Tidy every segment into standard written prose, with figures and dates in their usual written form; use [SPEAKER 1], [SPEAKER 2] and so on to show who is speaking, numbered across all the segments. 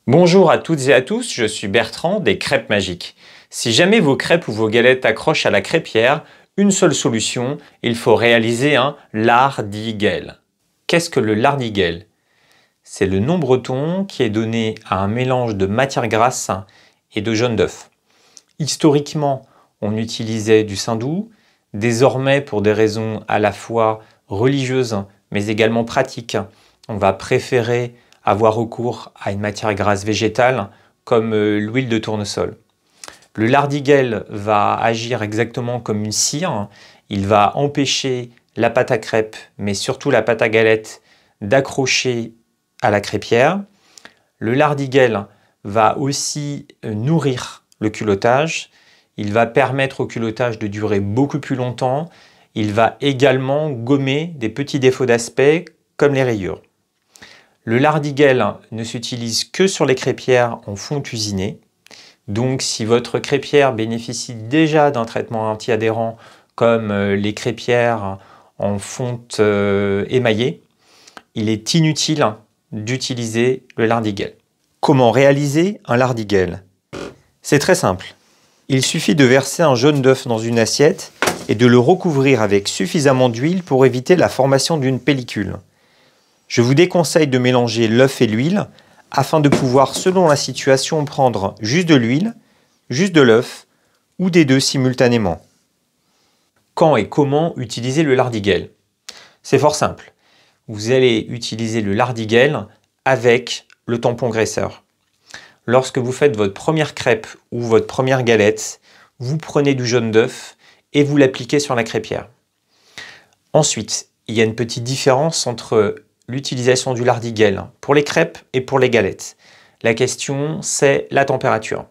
[SPEAKER 1] Bonjour à toutes et à tous, je suis Bertrand des Crêpes Magiques. Si jamais vos crêpes ou vos galettes accrochent à la crêpière, une seule solution, il faut réaliser un lardigel. Qu'est-ce que le lardigel? C'est le nom breton qui est donné à un mélange de matière grasse et de jaune d'œuf. Historiquement, on utilisait du saindoux. Désormais, pour des raisons à la fois religieuses mais également pratiques, on va préférer avoir recours à une matière grasse végétale comme l'huile de tournesol. Le lardigel va agir exactement comme une cire. Il va empêcher la pâte à crêpes, mais surtout la pâte à galette, d'accrocher à la crêpière. Le lardigel va aussi nourrir le culottage. Il va permettre au culottage de durer beaucoup plus longtemps. Il va également gommer des petits défauts d'aspect comme les rayures. Le lardigel ne s'utilise que sur les crêpières en fonte usinée. Donc si votre crêpière bénéficie déjà d'un traitement anti-adhérent comme les crêpières en fonte émaillée, il est inutile d'utiliser le lardigel. Comment réaliser un lardigel? C'est très simple. Il suffit de verser un jaune d'œuf dans une assiette et de le recouvrir avec suffisamment d'huile pour éviter la formation d'une pellicule. Je vous déconseille de mélanger l'œuf et l'huile afin de pouvoir, selon la situation, prendre juste de l'huile, juste de l'œuf ou des deux simultanément. Quand et comment utiliser le lardigel? C'est fort simple. Vous allez utiliser le lardigel avec le tampon graisseur. Lorsque vous faites votre première crêpe ou votre première galette, vous prenez du jaune d'œuf et vous l'appliquez sur la crêpière. Ensuite, il y a une petite différence entre l'utilisation du lardigel pour les crêpes et pour les galettes. La question, c'est la température.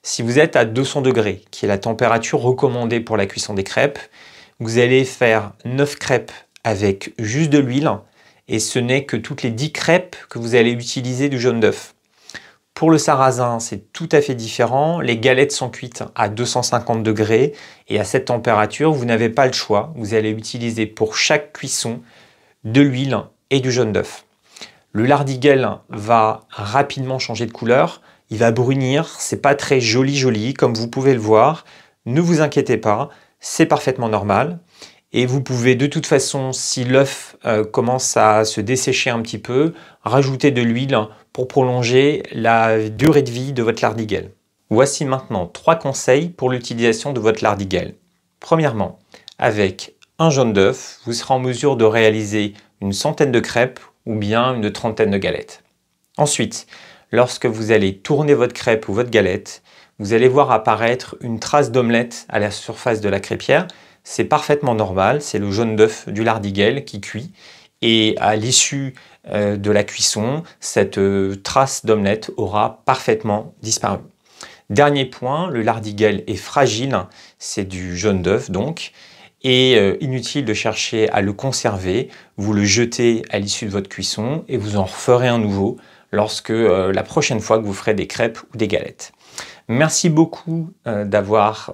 [SPEAKER 1] Si vous êtes à 200 degrés, qui est la température recommandée pour la cuisson des crêpes, vous allez faire 9 crêpes avec juste de l'huile et ce n'est que toutes les 10 crêpes que vous allez utiliser du jaune d'œuf. Pour le sarrasin, c'est tout à fait différent. Les galettes sont cuites à 250 degrés et à cette température, vous n'avez pas le choix. Vous allez utiliser pour chaque cuisson de l'huile et du jaune d'œuf. Le lardigel va rapidement changer de couleur. Il va brunir. C'est pas très joli comme vous pouvez le voir. Ne vous inquiétez pas, c'est parfaitement normal. Et vous pouvez de toute façon, si l'œuf commence à se dessécher un petit peu, rajouter de l'huile pour prolonger la durée de vie de votre lardigel. Voici maintenant 3 conseils pour l'utilisation de votre lardigel. Premièrement, avec un jaune d'œuf, vous serez en mesure de réaliser une centaine de crêpes ou bien une trentaine de galettes. Ensuite, lorsque vous allez tourner votre crêpe ou votre galette, vous allez voir apparaître une trace d'omelette à la surface de la crêpière. C'est parfaitement normal, c'est le jaune d'œuf du lardigel qui cuit. Et à l'issue de la cuisson, cette trace d'omelette aura parfaitement disparu. Dernier point, le lardigel est fragile, c'est du jaune d'œuf donc, et inutile de chercher à le conserver. Vous le jetez à l'issue de votre cuisson et vous en referez un nouveau lorsque la prochaine fois que vous ferez des crêpes ou des galettes. Merci beaucoup d'avoir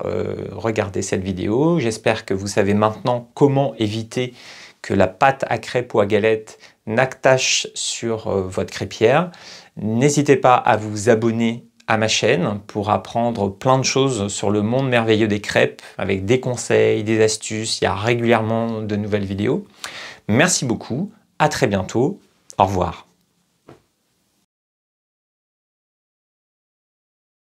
[SPEAKER 1] regardé cette vidéo. J'espère que vous savez maintenant comment éviter que la pâte à crêpes ou à galettes n'attache sur votre crêpière. N'hésitez pas à vous abonner à ma chaîne pour apprendre plein de choses sur le monde merveilleux des crêpes avec des conseils, des astuces. Il y a régulièrement de nouvelles vidéos. Merci beaucoup, à très bientôt, au revoir.